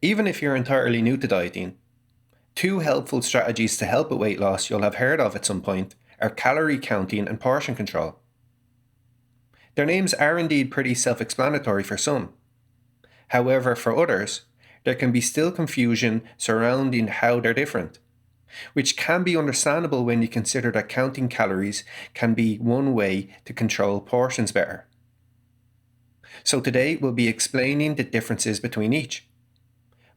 Even if you're entirely new to dieting, two helpful strategies to help with weight loss you'll have heard of at some point are calorie counting and portion control. Their names are indeed pretty self-explanatory for some. However, for others, there can be still confusion surrounding how they're different, which can be understandable when you consider that counting calories can be one way to control portions better. So today we'll be explaining the differences between each.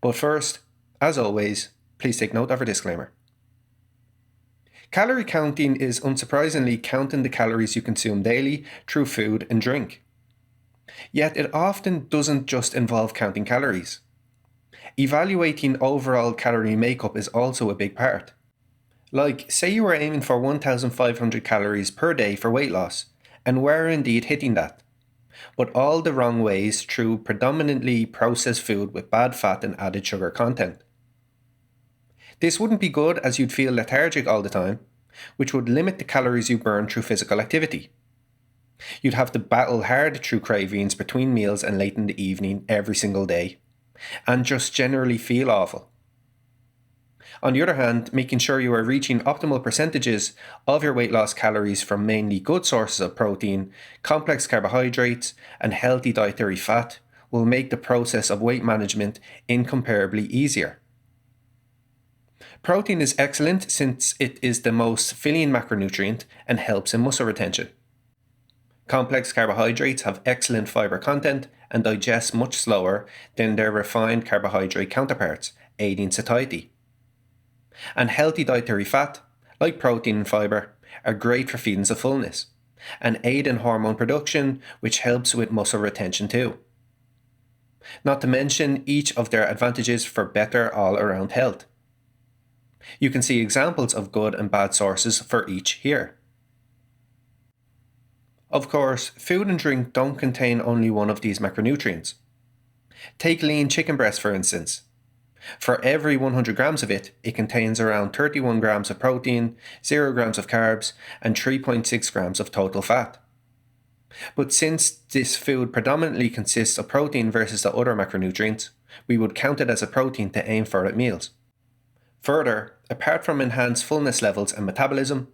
But first, as always, please take note of our disclaimer. Calorie counting is unsurprisingly counting the calories you consume daily through food and drink. Yet it often doesn't just involve counting calories. Evaluating overall calorie makeup is also a big part. Like, say you were aiming for 1,500 calories per day for weight loss, and were indeed hitting that, but all the wrong ways through predominantly processed food with bad fat and added sugar content. This wouldn't be good, as you'd feel lethargic all the time, which would limit the calories you burn through physical activity. You'd have to battle hard through cravings between meals and late in the evening every single day, and just generally feel awful. On the other hand, making sure you are reaching optimal percentages of your weight loss calories from mainly good sources of protein, complex carbohydrates, and healthy dietary fat will make the process of weight management incomparably easier. Protein is excellent since it is the most filling macronutrient and helps in muscle retention. Complex carbohydrates have excellent fiber content and digest much slower than their refined carbohydrate counterparts, aiding satiety. And healthy dietary fat, like protein and fiber, are great for feelings of fullness, and aid in hormone production, which helps with muscle retention too. Not to mention each of their advantages for better all-around health. You can see examples of good and bad sources for each here. Of course, food and drink don't contain only one of these macronutrients. Take lean chicken breast for instance. For every 100 grams of it, it contains around 31 grams of protein, 0 grams of carbs, and 3.6 grams of total fat. But since this food predominantly consists of protein versus the other macronutrients, we would count it as a protein to aim for at meals. Further, apart from enhanced fullness levels and metabolism,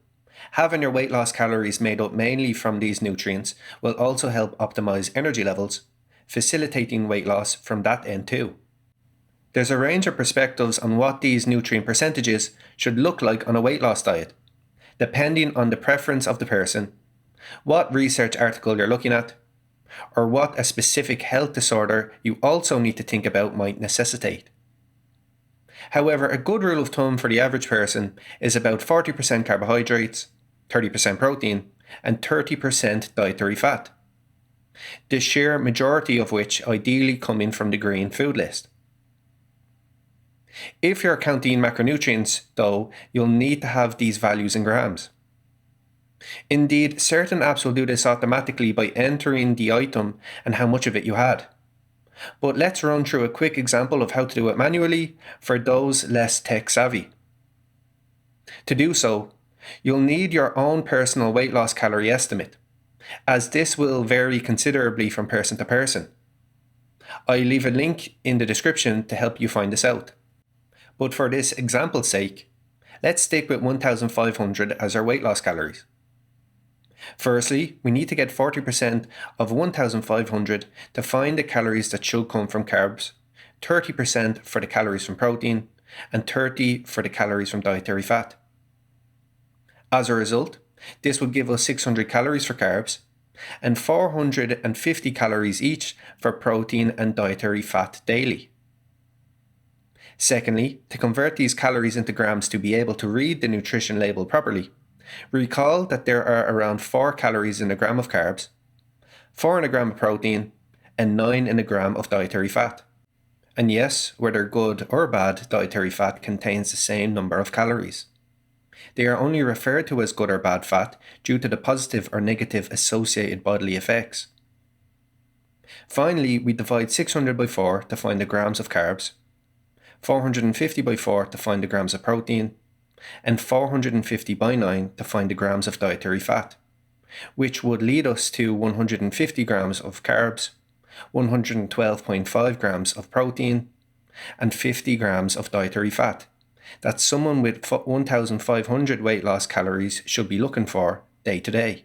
having your weight loss calories made up mainly from these nutrients will also help optimize energy levels, facilitating weight loss from that end too. There's a range of perspectives on what these nutrient percentages should look like on a weight loss diet, depending on the preference of the person, what research article you're looking at, or what a specific health disorder you also need to think about might necessitate. However, a good rule of thumb for the average person is about 40% carbohydrates, 30% protein, and 30% dietary fat, the sheer majority of which ideally coming from the green food list. If you're counting macronutrients, though, you'll need to have these values in grams. Indeed, certain apps will do this automatically by entering the item and how much of it you had. But let's run through a quick example of how to do it manually for those less tech savvy. To do so, you'll need your own personal weight loss calorie estimate, as this will vary considerably from person to person. I'll leave a link in the description to help you find this out. But for this example's sake, let's stick with 1,500 as our weight loss calories. Firstly, we need to get 40% of 1,500 to find the calories that should come from carbs, 30% for the calories from protein, and 30% for the calories from dietary fat. As a result, this would give us 600 calories for carbs, and 450 calories each for protein and dietary fat daily. Secondly, to convert these calories into grams to be able to read the nutrition label properly, recall that there are around 4 calories in a gram of carbs, 4 in a gram of protein, and 9 in a gram of dietary fat. And yes, whether good or bad dietary fat contains the same number of calories. They are only referred to as good or bad fat due to the positive or negative associated bodily effects. Finally, we divide 600 by 4 to find the grams of carbs, 450 by 4 to find the grams of protein, and 450 by 9 to find the grams of dietary fat, which would lead us to 150 grams of carbs, 112.5 grams of protein, and 50 grams of dietary fat that someone with 1,500 weight loss calories should be looking for day to day.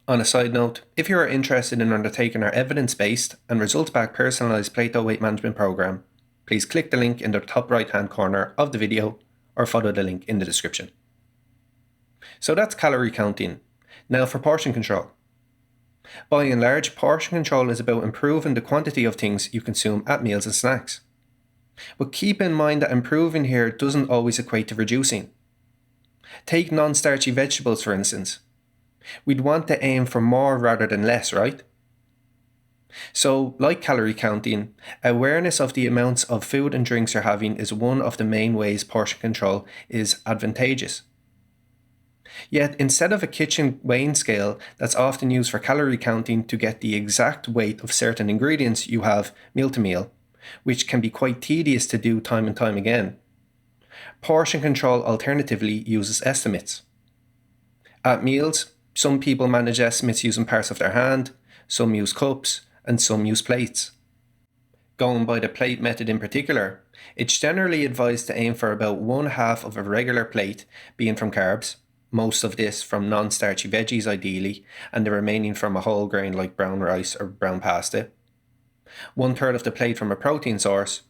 On a side note, if you are interested in undertaking our evidence-based and results-backed personalised Plato weight management program, please click the link in the top right-hand corner of the video or follow the link in the description. So that's calorie counting. Now for portion control. By and large, portion control is about improving the quantity of things you consume at meals and snacks. But keep in mind that improving here doesn't always equate to reducing. Take non-starchy vegetables for instance. We'd want to aim for more rather than less, right? So, like calorie counting, awareness of the amounts of food and drinks you're having is one of the main ways portion control is advantageous. Yet, instead of a kitchen weighing scale that's often used for calorie counting to get the exact weight of certain ingredients you have meal to meal, which can be quite tedious to do time and time again, portion control alternatively uses estimates. At meals, some people manage estimates using parts of their hand, some use cups, and some use plates. Going by the plate method in particular, it's generally advised to aim for about 1/2 of a regular plate being from carbs, most of this from non-starchy veggies ideally, and the remaining from a whole grain like brown rice or brown pasta, 1/3 of the plate from a protein source,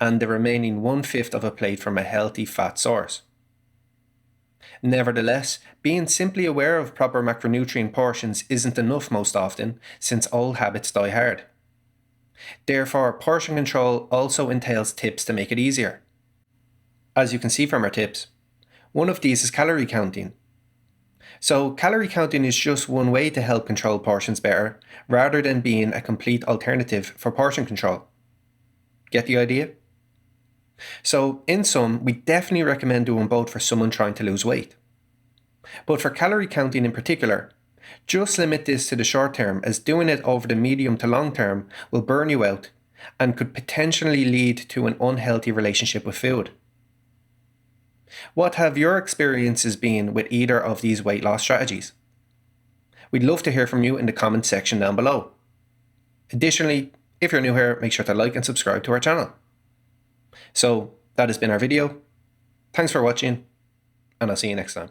and the remaining 1/5 of a plate from a healthy fat source. Nevertheless, being simply aware of proper macronutrient portions isn't enough most often, since old habits die hard. Therefore, portion control also entails tips to make it easier. As you can see from our tips, one of these is calorie counting. So calorie counting is just one way to help control portions better, rather than being a complete alternative for portion control. Get the idea? So in sum, we definitely recommend doing both for someone trying to lose weight. But for calorie counting in particular, just limit this to the short term, as doing it over the medium to long term will burn you out and could potentially lead to an unhealthy relationship with food. What have your experiences been with either of these weight loss strategies? We'd love to hear from you in the comments section down below. Additionally, if you're new here, make sure to like and subscribe to our channel. So that has been our video. Thanks for watching, and I'll see you next time.